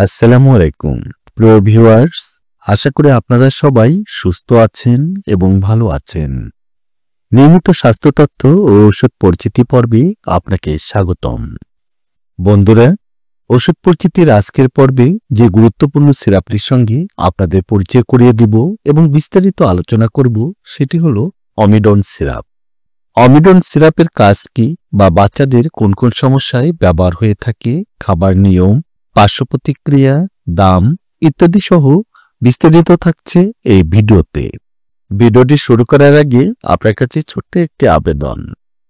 আসসালামু আলাইকুম প্রিয় ভিউয়ার্স, আশা করি আপনারা সবাই সুস্থ আছেন এবং ভালো আছেন। নিয়মিত স্বাস্থ্য তথ্য ও ওষুধ পরিচিতি পর্বে আপনাকে স্বাগতম। বন্ধুরা, ওষুধ পরিচিতির আজকের পর্বে যে গুরুত্বপূর্ণ সিরাপটির সঙ্গে আপনাদের পরিচয় করিয়ে দিব এবং বিস্তারিত আলোচনা করব সেটি হলো অমিডন সিরাপ। অমিডন সিরাপের কাজ কি বা বাচ্চাদের কোন কোন সমস্যায় ব্যবহার হয়ে থাকে, খাবার নিয়ম, পার্শ্ব প্রতিক্রিয়া, দাম ইত্যাদি সহ বিস্তারিত থাকছে এই ভিডিওতে। ভিডিওটি শুরু করার আগে আপনার কাছে ছোট্ট একটি আবেদন,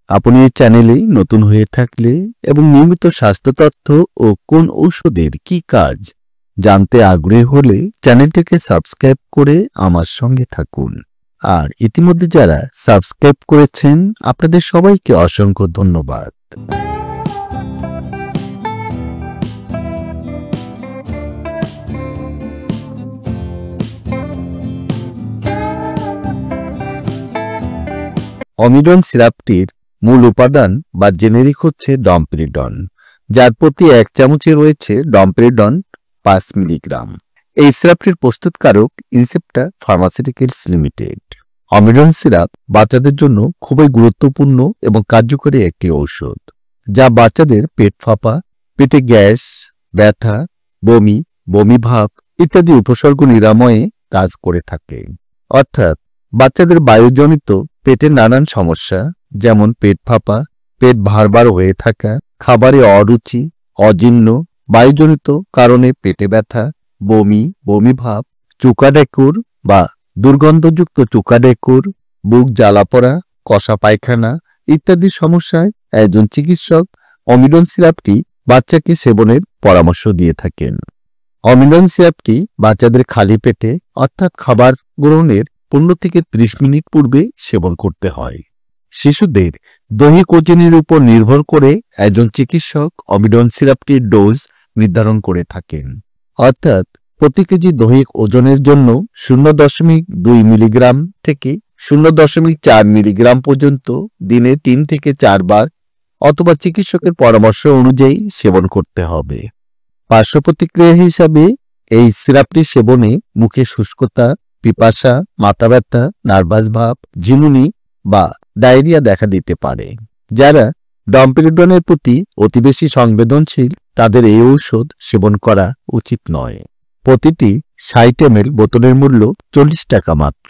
আপনি এই চ্যানেলে নতুন হয়ে থাকলে এবং নিয়মিত স্বাস্থ্য তথ্য ও কোন ঔষধের কি কাজ জানতে আগ্রহী হলে চ্যানেলটিকে সাবস্ক্রাইব করে আমার সঙ্গে থাকুন। আর ইতিমধ্যে যারা সাবস্ক্রাইব করেছেন আপনাদের সবাইকে অসংখ্য ধন্যবাদ। অমিডন সিরাপটির মূল উপাদান বা জেনেরিক হচ্ছে ডমপেরিডন, যার প্রতি 1 চামচে রয়েছে ডমপেরিডন 5 মিলিগ্রাম। এই সিরাপটির প্রস্তুতকারক ইনসেপ্টা ফার্মাসিউটিক্যালস লিমিটেড। অমিডন সিরাপ বাচ্চাদের জন্য খুবই গুরুত্বপূর্ণ এবং কার্যকরী একটি ঔষধ, যা বাচ্চাদের পেট ফাঁপা, পেটে গ্যাস, ব্যথা, বমি, বমি ভাব ইত্যাদি উপসর্গ নিরাময়ে কাজ করে থাকে। অর্থাৎ বাচ্চাদের বায়ুজনিত পেটের নানান সমস্যা যেমন পেট ফাঁপা, পেট ভারবার হয়ে থাকা, খাবারে অরুচি, অজীর্ণ, বায়ুজনিত কারণে পেটে ব্যথা, বমি, বমি ভাব, চুকাডেকুর বা দুর্গন্ধযুক্ত চুকাডেকুর, বুক জ্বালা পড়া, কষা পায়খানা ইত্যাদি সমস্যায় একজন চিকিৎসক অমিডন সিরাপটি বাচ্চাকে সেবনের পরামর্শ দিয়ে থাকেন। অমিডন সিরাপটি বাচ্চাদের খালি পেটে অর্থাৎ খাবার গ্রহণের 15 থেকে 30 মিনিট পূর্বে সেবন করতে হয়। শিশুদের দৈহিক ওজনের উপর নির্ভর করে একজন চিকিৎসক অমিডন সিরাপটির ডোজ নির্ধারণ করে থাকেন। অর্থাৎ প্রতি কেজি দৈহিক ওজনের জন্য 0.2 মিলিগ্রাম থেকে 0.4 মিলিগ্রাম পর্যন্ত দিনে 3 থেকে 4 বার অথবা চিকিৎসকের পরামর্শ অনুযায়ী সেবন করতে হবে। পার্শ্ব প্রতিক্রিয়া হিসাবে এই সিরাপটি সেবনে মুখে শুষ্কতা, পিপাসা, মাথা ব্যথা, নার্ভাস ভাব, ঝিমুনি বা ডায়রিয়া দেখা দিতে পারে। যারা ডমপেরিডনের প্রতি অতি বেশি সংবেদনশীল তাদের এই ঔষধ সেবন করা উচিত নয়। প্রতিটি 60 ml বোতলের মূল্য 40 টাকা মাত্র।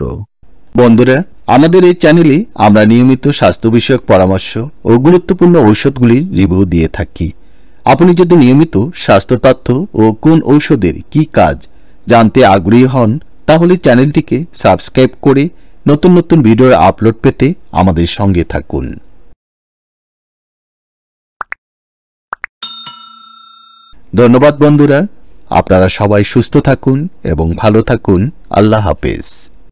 বন্ধুরা, আমাদের এই চ্যানেলে আমরা নিয়মিত স্বাস্থ্য বিষয়ক পরামর্শ ও গুরুত্বপূর্ণ ঔষধগুলির রিভিউ দিয়ে থাকি। আপনি যদি নিয়মিত স্বাস্থ্য তথ্য ও কোন ঔষধের কি কাজ জানতে আগ্রহী হন তাহলে চ্যানেলটিকে সাবস্ক্রাইব করে নতুন নতুন ভিডিওর আপলোড পেতে আমাদের সঙ্গে থাকুন। ধন্যবাদ বন্ধুরা, আপনারা সবাই সুস্থ থাকুন এবং ভালো থাকুন। আল্লাহ হাফেজ।